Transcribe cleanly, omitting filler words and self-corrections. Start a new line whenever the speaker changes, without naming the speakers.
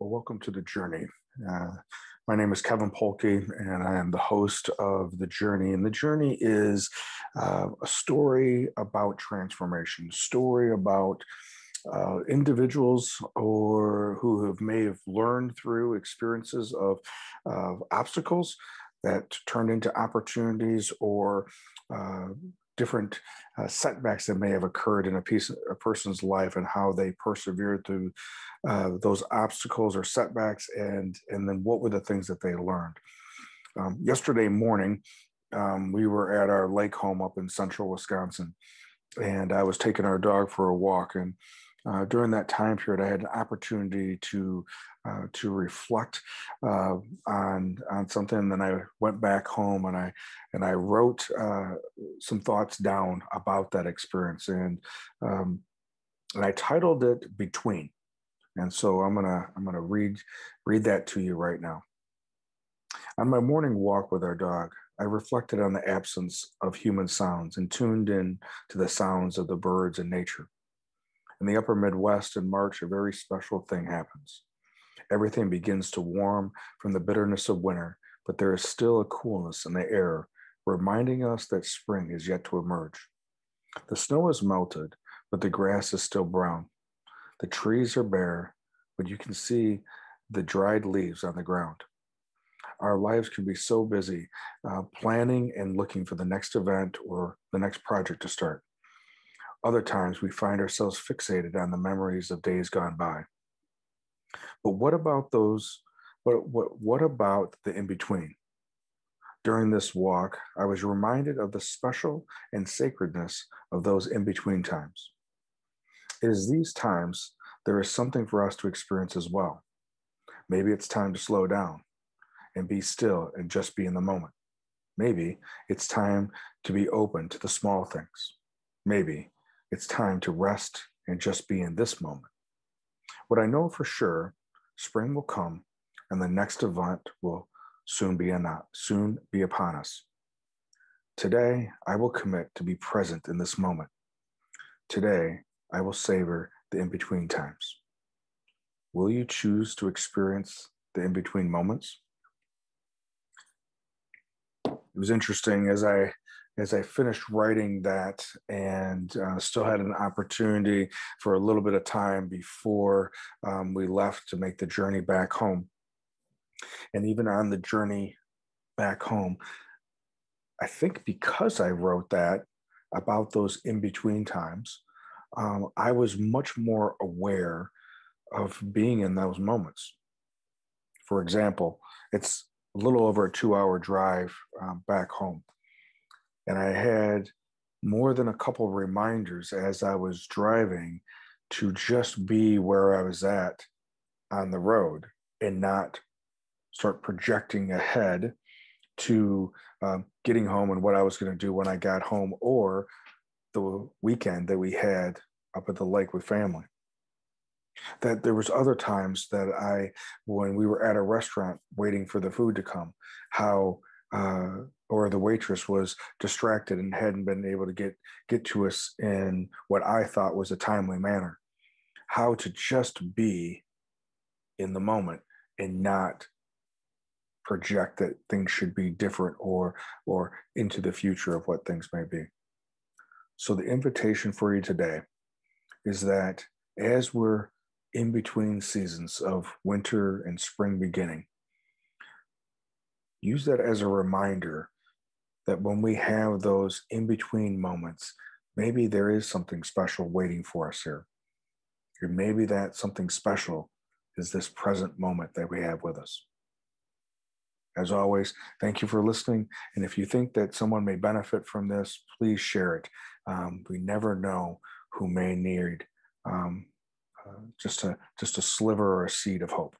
Well, welcome to the journey. My name is Kevin Polky, and I am the host of The Journey. And The Journey is a story about transformation, a story about individuals or who may have learned through experiences of obstacles that turned into opportunities or different setbacks that may have occurred in a person's life and how they persevered through those obstacles or setbacks, and then what were the things that they learned. Yesterday morning, we were at our lake home up in central Wisconsin, and I was taking our dog for a walk. And during that time period, I had an opportunity to reflect on something. And then I went back home and I wrote some thoughts down about that experience, and I titled it "Between." And so I'm gonna read that to you right now. On my morning walk with our dog, I reflected on the absence of human sounds and tuned in to the sounds of the birds and nature. In the upper Midwest in March, a very special thing happens. Everything begins to warm from the bitterness of winter, but there is still a coolness in the air, reminding us that spring is yet to emerge. The snow is melted, but the grass is still brown. The trees are bare, but you can see the dried leaves on the ground. Our lives can be so busy planning and looking for the next event or the next project to start. Other times we find ourselves fixated on the memories of days gone by. But what about those? What about the in between? During this walk, I was reminded of the special and sacredness of those in between times. It is these times there is something for us to experience as well. Maybe it's time to slow down and be still and just be in the moment. Maybe it's time to be open to the small things. Maybe it's time to rest and just be in this moment. What I know for sure, spring will come and the next event will soon be upon us. Today, I will commit to be present in this moment. Today, I will savor the in-between times. Will you choose to experience the in-between moments? It was interesting as I finished writing that and still had an opportunity for a little bit of time before we left to make the journey back home. And even on the journey back home, I think because I wrote that about those in-between times, I was much more aware of being in those moments. For example, it's a little over a 2-hour drive back home. And I had more than a couple of reminders as I was driving to just be where I was at on the road and not start projecting ahead to getting home and what I was going to do when I got home or the weekend that we had up at the lake with family. That there was other times that when we were at a restaurant waiting for the food to come, how or the waitress was distracted and hadn't been able to get to us in what I thought was a timely manner. How to just be in the moment and not project that things should be different or into the future of what things may be. So the invitation for you today is that as we're in between seasons of winter and spring beginning, use that as a reminder that when we have those in between moments, maybe there is something special waiting for us here. Or maybe that something special is this present moment that we have with us. As always, thank you for listening. And if you think that someone may benefit from this, please share it. We never know who may need just a sliver or a seed of hope.